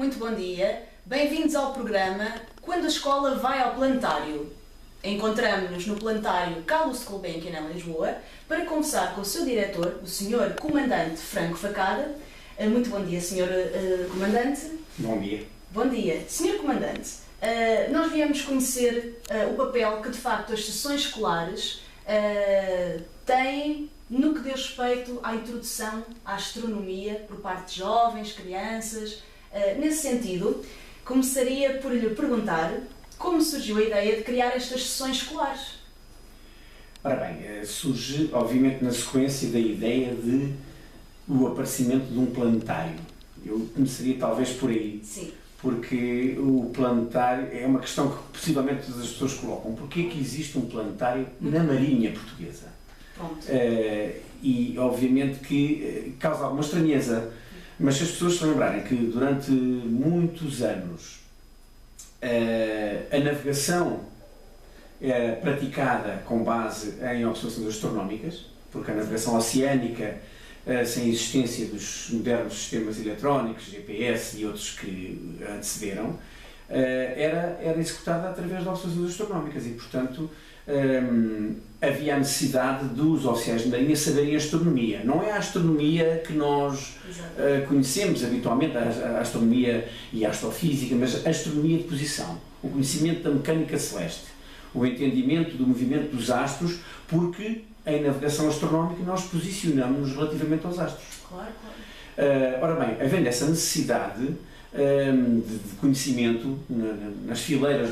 Muito bom dia, bem-vindos ao programa Quando a Escola Vai ao Planetário. Encontramos-nos no Planetário Carlos Gulbenkian em Lisboa para conversar com o seu diretor, o Sr. Comandante Franco Facada. Muito bom dia, Sr. Comandante. Bom dia. Bom dia. Sr. Comandante, nós viemos conhecer o papel que de facto as sessões escolares têm no que diz respeito à introdução à astronomia por parte de jovens, crianças. Nesse sentido, começaria por lhe perguntar como surgiu a ideia de criar estas sessões escolares. Ora bem, surge obviamente na sequência da ideia de o aparecimento de um planetário. Eu começaria talvez por aí. Sim. Porque o planetário é uma questão que possivelmente todas as pessoas colocam. Porquê que existe um planetário na Marinha Portuguesa? Pronto. E obviamente que causa alguma estranheza, mas se as pessoas se lembrarem que durante muitos anos a navegação era praticada com base em observações astronómicas, porque a navegação oceânica, sem a existência dos modernos sistemas eletrónicos, GPS e outros que antecederam, era executada através de observações astronómicas e, portanto, havia a necessidade dos oficiais de marinha saberem a astronomia. Não é a astronomia que nós conhecemos habitualmente, a astronomia e a astrofísica, mas a astronomia de posição, o conhecimento da mecânica celeste, o entendimento do movimento dos astros, porque em navegação astronómica nós posicionamos-nos relativamente aos astros. Claro, claro. Ora bem, havendo essa necessidade de conhecimento nas fileiras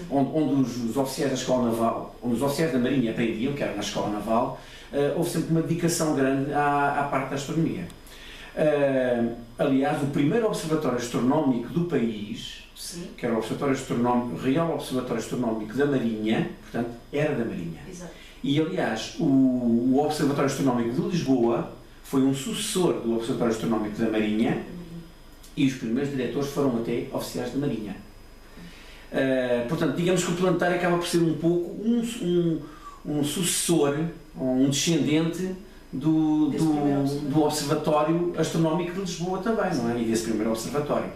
onde os oficiais da Escola Naval, onde os oficiais da Marinha aprendiam, que era na Escola Naval, houve sempre uma dedicação grande à parte da astronomia. Aliás, o primeiro observatório astronómico do país, Sim. que era o Real Observatório Astronómico da Marinha, portanto, era da Marinha. Exato. E, aliás, o Observatório Astronómico de Lisboa foi um sucessor do Observatório Astronómico da Marinha e os primeiros diretores foram até oficiais da Marinha. Portanto, digamos que o planetário acaba por ser um pouco um sucessor, um descendente do Observatório Astronómico de Lisboa também, não é? E desse primeiro observatório.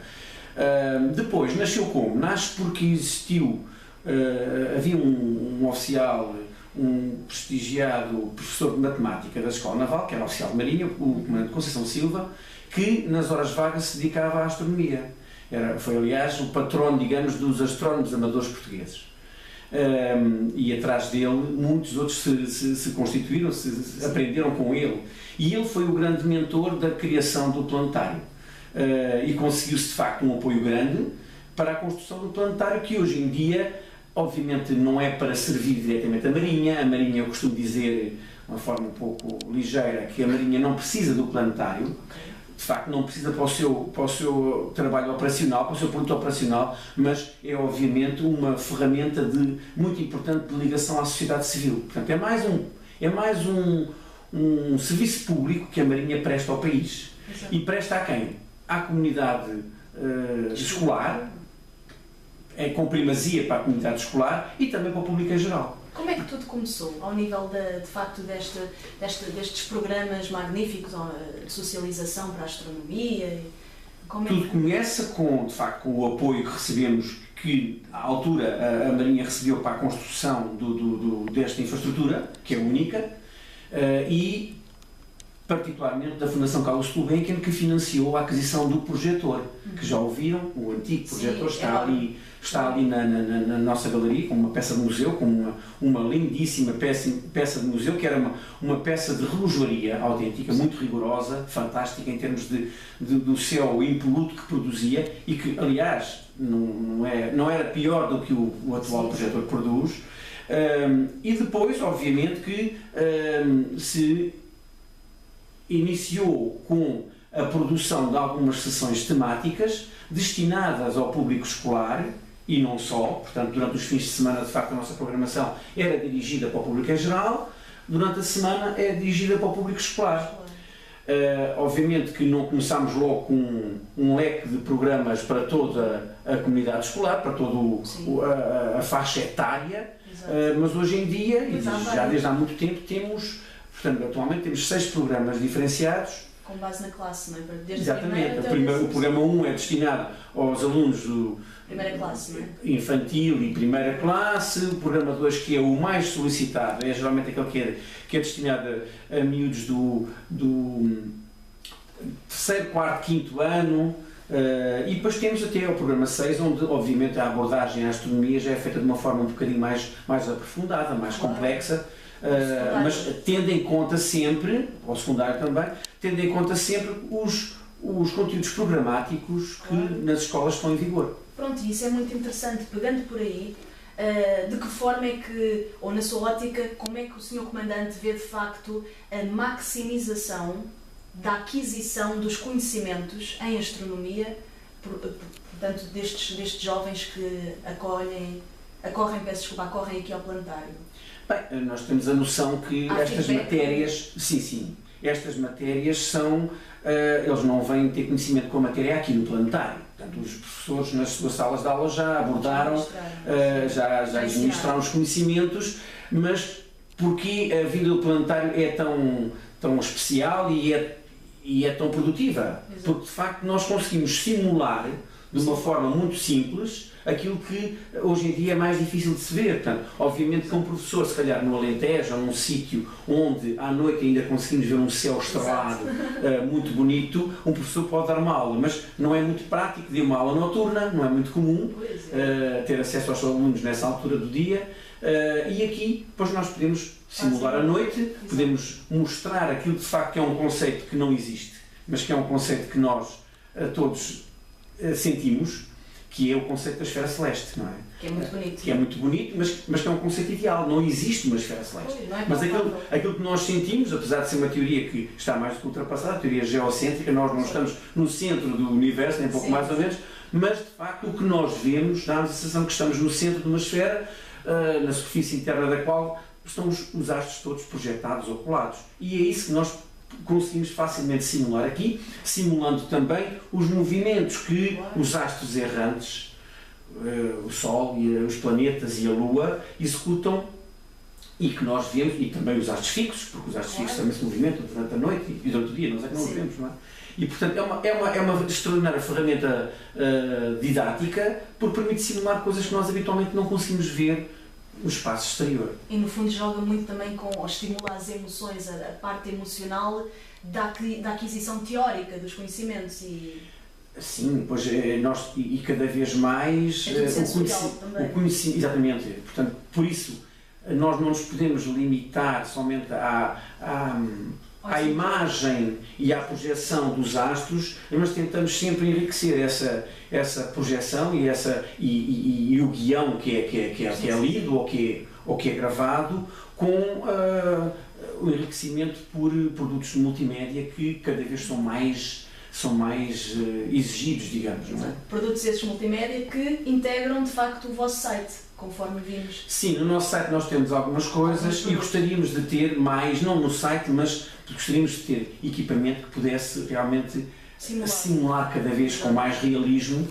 Depois, nasceu como? Nasce porque existiu, havia um oficial, um prestigiado professor de matemática da Escola Naval, que era oficial de Marinha, o comandante Conceição Silva, que nas horas vagas se dedicava à astronomia. Foi, aliás, o patrono, digamos, dos astrónomos amadores portugueses. E atrás dele muitos outros se constituíram, aprenderam com ele. E ele foi o grande mentor da criação do planetário. E conseguiu-se, de facto, um apoio grande para a construção do planetário, que hoje em dia, obviamente, não é para servir diretamente a Marinha, eu costumo dizer, de uma forma um pouco ligeira, que a Marinha não precisa do planetário, de facto não precisa para o seu trabalho operacional, para o seu produto operacional, mas é obviamente uma ferramenta muito importante de ligação à sociedade civil. Portanto, é mais um serviço público que a Marinha presta ao país. Exato. E presta a quem? À comunidade escolar, com primazia para a comunidade escolar e também para o público em geral. Como é que tudo começou, ao nível de facto destes programas magníficos de socialização para a astronomia? Tudo começa de facto, com o apoio que recebemos, que à altura a Marinha recebeu para a construção desta infraestrutura, que é única, e particularmente da Fundação Carlos Gulbenkian, que financiou a aquisição do projetor, que já ouviram, o antigo projetor. Sim, está ali na nossa galeria, com uma peça de museu, com uma lindíssima peça de museu, que era uma peça de relojoaria autêntica, muito rigorosa, fantástica em termos do céu impoluto que produzia e que, aliás, não era pior do que o atual projetor produz. E depois, obviamente, que se iniciou com a produção de algumas sessões temáticas destinadas ao público escolar e não só. Portanto, durante os fins de semana, de facto, a nossa programação era dirigida para o público em geral, durante a semana é dirigida para o público escolar. Obviamente que não começámos logo com um leque de programas para toda a comunidade escolar, para toda a faixa etária, mas hoje em dia, e já desde há muito tempo, atualmente temos 6 programas diferenciados, Com base na classe, não é? Desde Exatamente. o O programa 1 é destinado aos alunos do primeira classe, não é? infantil e primeira classe. O programa 2, que é o mais solicitado, é geralmente aquele que é destinado a miúdos do terceiro, quarto, quinto ano. E depois temos até o programa 6, onde obviamente a abordagem à astronomia já é feita de uma forma um bocadinho mais aprofundada, mais complexa, mas tendo em conta sempre, ao secundário também, tendo em conta sempre os conteúdos programáticos que nas escolas estão em vigor. Pronto, isso é muito interessante, pegando por aí, de que forma é que, ou na sua ótica, como é que o Sr. Comandante vê de facto a maximização da aquisição dos conhecimentos em astronomia, portanto, destes jovens que acorrem aqui ao planetário? Bem, nós temos a noção que estas matérias, estas matérias são, eles não vêm ter conhecimento com a matéria aqui no planetário. Portanto, os professores nas suas salas de aula já abordaram, já administraram os conhecimentos, mas porque a vida do planetário é tão especial e é tão produtiva? Exato. Porque de facto nós conseguimos simular de uma forma muito simples aquilo que hoje em dia é mais difícil de se ver. Portanto, obviamente que um professor, se calhar no Alentejo, ou num sítio onde à noite ainda conseguimos ver um céu estrelado muito bonito, um professor pode dar uma aula, mas não é muito prático de uma aula noturna, não é muito comum ter acesso aos alunos nessa altura do dia, e aqui depois nós podemos simular à noite, podemos mostrar aquilo que de facto é um conceito que não existe, mas que é um conceito que nós todos sentimos, que é o conceito da esfera celeste, não é? Que é muito bonito. Que é muito bonito, mas que é um conceito ideal, não existe uma esfera celeste. Mas aquilo que nós sentimos, apesar de ser uma teoria que está mais do que ultrapassada, a teoria geocêntrica, nós não estamos no centro do universo, nem pouco mais ou menos, mas de facto o que nós vemos dá-nos a sensação que estamos no centro de uma esfera, na superfície interna da qual estão os astros todos projetados ou colados. E é isso que nós conseguimos facilmente simular aqui, simulando também os movimentos que os astros errantes, o Sol, e os planetas e a Lua executam e que nós vemos, e também os astros fixos, porque os astros fixos também se movimentam durante a noite e durante o dia, nós é que não os vemos, não é? E portanto é uma extraordinária ferramenta didática, porque permite simular coisas que nós habitualmente não conseguimos ver no espaço exterior. E no fundo joga muito também com estimular as emoções, a parte emocional da aquisição teórica dos conhecimentos. Sim, pois nós, e cada vez mais o conhecimento, exatamente, portanto, por isso nós não nos podemos limitar somente à imagem e à projeção dos astros, mas tentamos sempre enriquecer essa projeção e o guião que é lido ou que é gravado com o enriquecimento por produtos de multimédia que cada vez são mais exigidos, digamos. Não é? Produtos esses multimédia que integram de facto o vosso site, conforme vimos. Sim, no nosso site nós temos algumas coisas e gostaríamos de ter mais, não no site, mas gostaríamos de ter equipamento que pudesse realmente simular cada vez com mais realismo,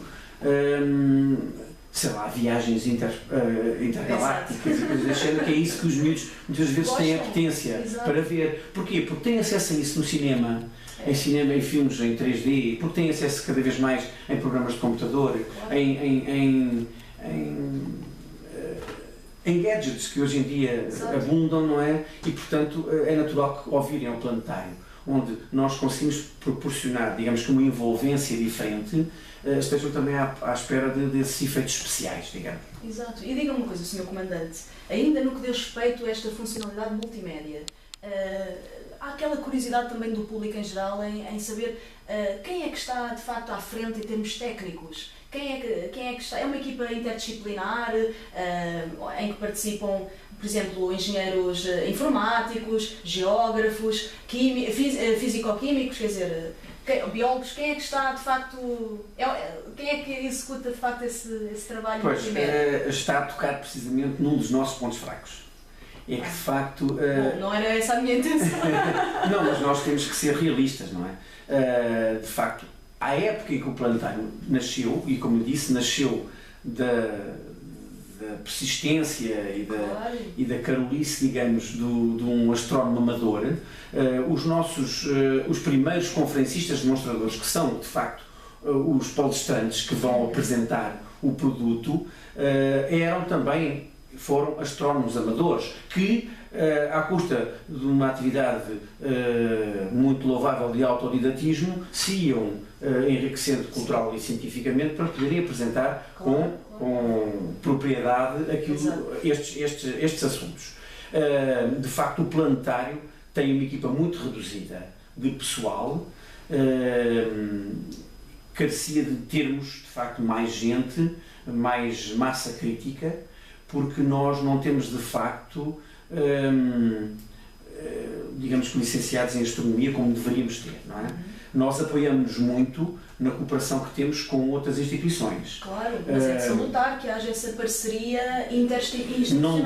sei lá, viagens intergalácticas e coisas desse género, que é isso que os miúdos muitas vezes têm apetência para ver. Porquê? Porque têm acesso a isso no cinema, em filmes em 3D, porque têm acesso cada vez mais em programas de computador, em gadgets que hoje em dia abundam, não é? E portanto é natural que ao virem ao planetário, onde nós conseguimos proporcionar, digamos que uma envolvência diferente, estejam também à espera desses efeitos especiais, digamos. Exato. E diga-me uma coisa, Sr. Comandante, ainda no que diz respeito a esta funcionalidade multimédia, há aquela curiosidade também do público em geral em saber quem é que está de facto à frente em termos técnicos. Quem é que está? É uma equipa interdisciplinar em que participam, por exemplo, engenheiros informáticos, geógrafos, fisicoquímicos, quer dizer, biólogos. Quem é que está de facto? Quem é que executa de facto esse trabalho? Pois, está a tocar precisamente num dos nossos pontos fracos. É que de facto. Bom, não era essa a minha intenção. Não, mas nós temos que ser realistas, não é? De facto, à época em que o planetário nasceu, e como eu disse, nasceu da persistência e da carolice, digamos, de um astrónomo amador, os primeiros conferencistas demonstradores, que são, de facto, os palestrantes que vão apresentar o produto, foram astrónomos amadores, que, à custa de uma atividade muito louvável de autodidatismo, se iam enriquecendo cultural e cientificamente para poderem apresentar com propriedade estes assuntos. De facto, o planetário tem uma equipa muito reduzida de pessoal, carecia de termos, de facto, mais gente, mais massa crítica, porque nós não temos, de facto, digamos que licenciados em astronomia como deveríamos ter, não é? Nós apoiamos-nos muito na cooperação que temos com outras instituições. Claro, mas é de salutar que haja essa parceria interinstitucional.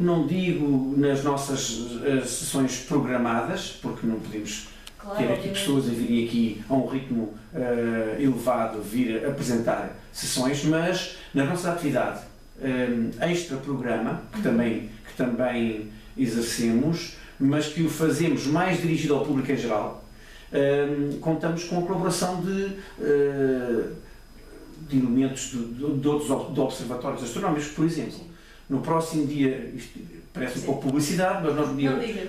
Não digo nas nossas sessões programadas, porque não podemos ter aqui pessoas a virem aqui a um ritmo elevado, vir apresentar sessões, mas na nossa atividade extra-programa, que também exercemos, mas que o fazemos mais dirigido ao público em geral, contamos com a colaboração de elementos de outros observatórios astronómicos, por exemplo. No próximo dia, isto parece um pouco publicidade, mas nós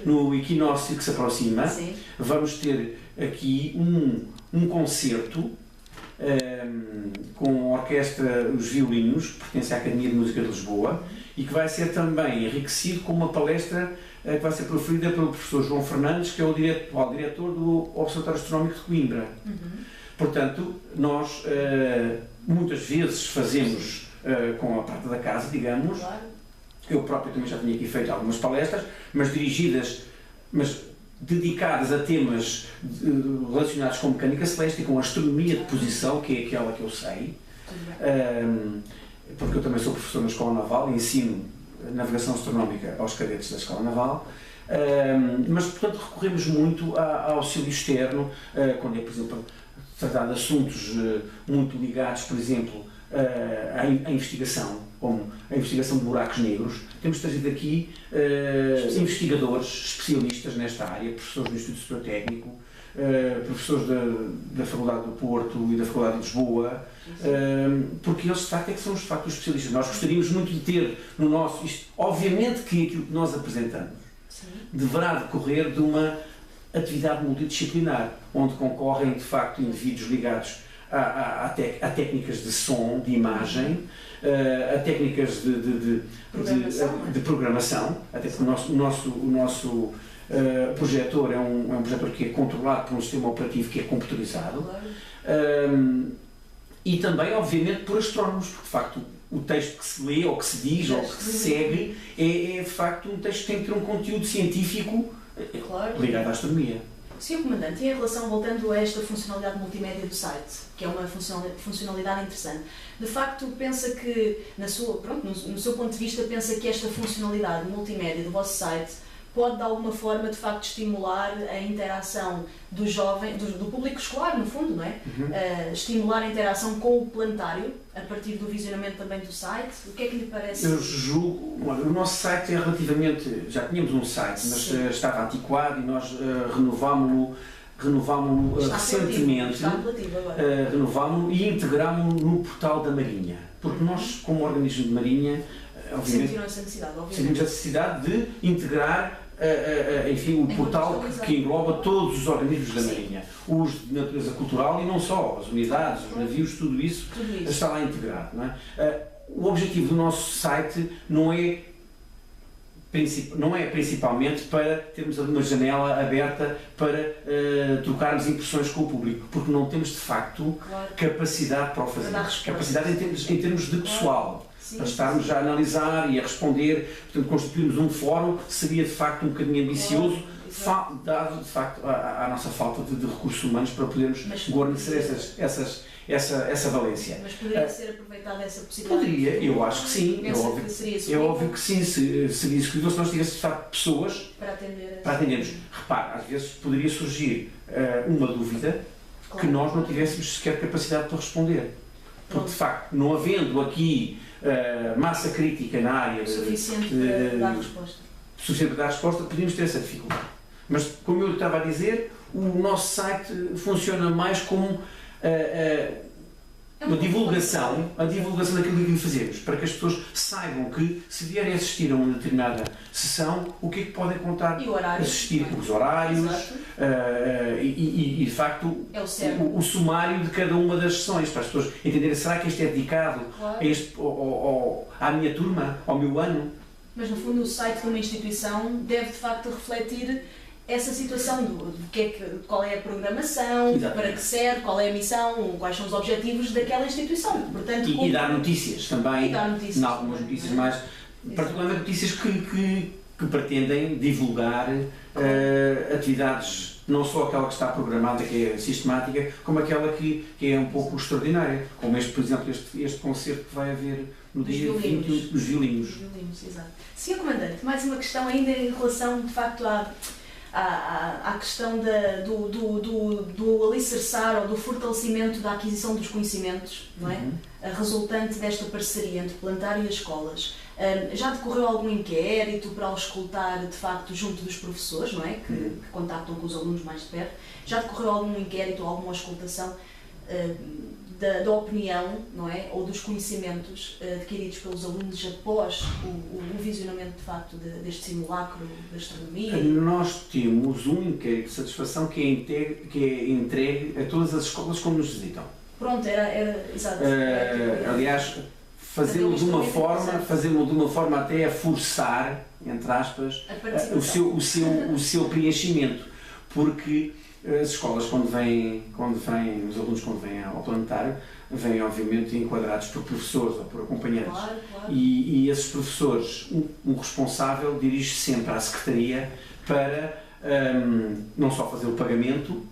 no equinócio que se aproxima, vamos ter aqui um concerto com a orquestra Os Violinos, que pertence à Academia de Música de Lisboa, e que vai ser também enriquecido com uma palestra que vai ser proferida pelo professor João Fernandes, que é o diretor do Observatório Astronómico de Coimbra. Portanto, nós muitas vezes fazemos com a parte da casa, digamos. Eu próprio também já tinha aqui feito algumas palestras, mas dedicadas a temas relacionados com mecânica celeste e com astronomia de posição, que é aquela que eu sei, porque eu também sou professor na Escola Naval e ensino navegação astronómica aos cadetes da Escola Naval, mas, portanto, recorremos muito ao auxílio externo, quando é, por exemplo, tratar de assuntos muito ligados, por exemplo, à investigação, como a investigação de buracos negros. Temos trazido aqui investigadores, especialistas nesta área, professores do Instituto Superior Técnico, professores da Faculdade do Porto e da Faculdade de Lisboa, porque eles, de facto, é que são, de facto, os especialistas. Nós gostaríamos muito de ter no nosso... obviamente que aquilo que nós apresentamos deverá decorrer de uma atividade multidisciplinar, onde concorrem, de facto, indivíduos ligados a técnicas de som, de imagem, a técnicas de programação, até porque o nosso projetor é um projetor que é controlado por um sistema operativo que é computerizado, e também, obviamente, por astrónomos, porque, de facto, o texto que se lê, ou que se diz, ou que se segue, é de facto um texto que tem que ter um conteúdo científico ligado à astronomia. Sr. Comandante, e em relação, voltando a esta funcionalidade multimédia do site, que é uma funcionalidade interessante, de facto pensa que, no seu ponto de vista, pensa que esta funcionalidade multimédia do vosso site pode de alguma forma, de facto, estimular a interação do jovem, do público escolar, no fundo, não é? Estimular a interação com o planetário, a partir do visionamento também do site. O que é que lhe parece? Eu julgo, o nosso site é relativamente, já tínhamos um site, mas estava antiquado e nós renovámo-lo recentemente, renovámo-lo e integrámo-lo no portal da Marinha, porque nós, como organismo de Marinha, obviamente, sentiram essa necessidade, sentimos a necessidade de integrar enfim, o portal que engloba todos os organismos da Marinha, os de natureza cultural e não só, as unidades, os navios, tudo isso está lá integrado. Não é? O objetivo do nosso site não é principalmente para termos ali uma janela aberta para trocarmos impressões com o público, porque não temos de facto capacidade para o fazer, capacidade em termos de pessoal. Para estarmos a analisar e a responder, portanto, constituirmos um fórum seria de facto um bocadinho ambicioso, dado de facto a nossa falta de recursos humanos para podermos guarnecer essa valência. Mas poderia ser aproveitada essa possibilidade? Poderia, eu acho que sim. É óbvio que sim, seria executível se nós tivéssemos de facto pessoas para atendermos. Repare, às vezes poderia surgir uma dúvida que nós não tivéssemos sequer capacidade para responder. Porque, de facto, não havendo aqui massa crítica na área suficiente para dar resposta. Suficiente para dar resposta, podíamos ter essa dificuldade. Mas, como eu lhe estava a dizer, o nosso site funciona mais como a divulgação daquilo que fazemos, para que as pessoas saibam que, se vierem assistir a uma determinada sessão, o que é que podem contar, e o horário, assistir, os horários e, de facto, o sumário de cada uma das sessões, para as pessoas entenderem, será que este é dedicado à minha turma, ao meu ano? Mas, no fundo, o site de uma instituição deve, de facto, refletir essa situação qual é a programação, para que serve, qual é a missão, quais são os objetivos daquela instituição. Portanto, e dar notícias também, em algumas notícias mais, particularmente notícias que pretendem divulgar atividades, não só aquela que está programada, que é sistemática, como aquela que é um pouco extraordinária, como por exemplo, este concerto que vai haver no dia 21 dos violinos. Exato. Sr. Comandante, mais uma questão ainda em relação, de facto, à questão do alicerçar ou do fortalecimento da aquisição dos conhecimentos, não é? Resultante desta parceria entre o planetário e as escolas. Já decorreu algum inquérito para auscultar, de facto, junto dos professores, não é? Que contactam com os alunos mais de perto? Já decorreu algum inquérito ou alguma auscultação da opinião, não é? Ou dos conhecimentos adquiridos pelos alunos após o visionamento, de facto, deste simulacro da astronomia? Nós temos um inquérito de satisfação que é entregue a todas as escolas como nos visitam. Pronto, era exato. Aliás, fazê-lo de uma forma até a forçar, entre aspas, o seu preenchimento, porque as escolas, os alunos quando vêm ao planetário, vêm obviamente enquadrados por professores ou por acompanhantes. Claro. E esses professores, um responsável dirige-se sempre à Secretaria para não só fazer o pagamento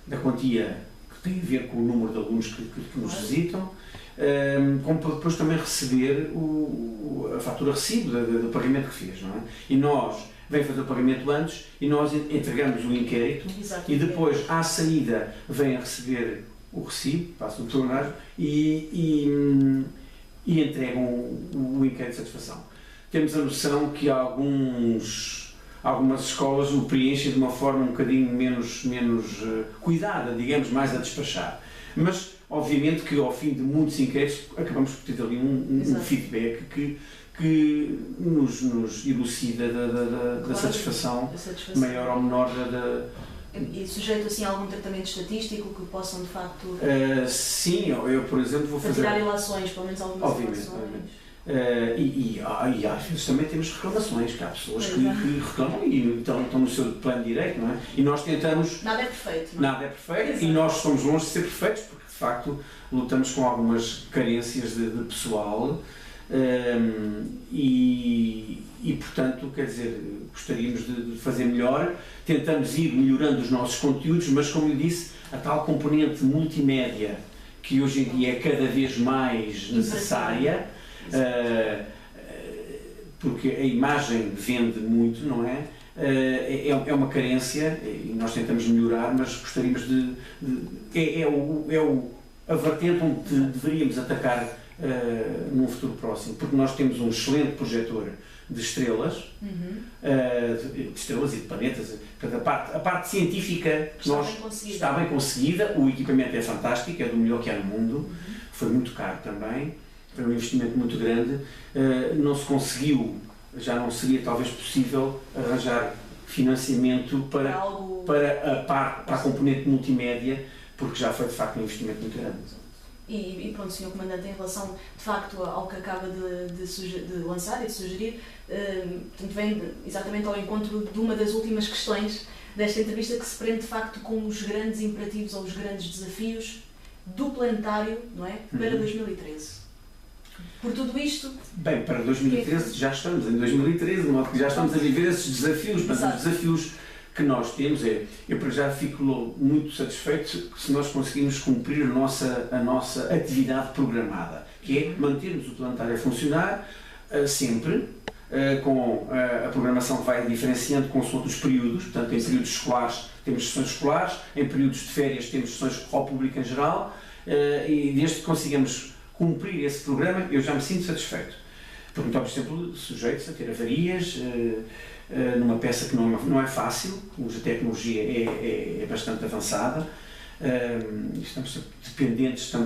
da quantia que tem a ver com o número de alunos que nos visitam, como para depois também receber a fatura recibo do pagamento que fez, não é? E nós vem fazer o pagamento antes e nós entregamos o inquérito. Exato. E depois, à saída, vem a receber o recibo, passa o tornário e entregam o inquérito de satisfação. Temos a noção que algumas escolas o preenchem de uma forma um bocadinho menos cuidada, digamos, mais a despachar. Mas, obviamente, que ao fim de muitos inquéritos acabamos por ter ali um feedback que nos elucida da satisfação maior ou menor E sujeito assim a algum tratamento estatístico que possam de facto... sim, eu por exemplo vou fazer... tirar ilações, pelo menos algumas ilações. E às vezes também temos reclamações, que há pessoas que reclamam e estão no seu plano de direito, não é? E nós tentamos... Nada é perfeito, não é? Nada é perfeito. Exato. E nós somos longe de ser perfeitos, porque de facto lutamos com algumas carências de pessoal. E portanto, quer dizer, gostaríamos de fazer melhor, tentamos ir melhorando os nossos conteúdos, mas como eu disse, a tal componente multimédia que hoje em dia é cada vez mais necessária, porque a imagem vende muito, não é? É uma carência e nós tentamos melhorar, mas gostaríamos a vertente onde deveríamos atacar num futuro próximo, porque nós temos um excelente projetor de estrelas, de estrelas e de planetas. Portanto, a parte científica está bem conseguida, o equipamento é fantástico, é do melhor que há no mundo, foi muito caro também, foi um investimento muito grande, não se conseguiu, já não seria talvez possível arranjar financiamento para a componente multimédia, porque já foi de facto um investimento muito grande. E pronto, Sr. Comandante, em relação de facto ao que acaba de lançar e de sugerir, vem exatamente ao encontro de uma das últimas questões desta entrevista, que se prende de facto com os grandes imperativos ou os grandes desafios do planetário, não é? Para 2013. Por tudo isto... Bem, para 2013 já estamos em 2013, de modo que já estamos a viver esses desafios, mas os desafios que nós temos eu para já fico muito satisfeito se nós conseguimos cumprir a nossa atividade programada, que é mantermos o planetário a funcionar sempre, com a programação que vai diferenciando consoante os períodos, portanto em períodos escolares temos sessões escolares, em períodos de férias temos sessões ao público em geral, e desde que consigamos cumprir esse programa eu já me sinto satisfeito. Porque estamos sempre sujeitos a ter avarias, numa peça que não é fácil, cuja tecnologia é bastante avançada, estamos dependentes também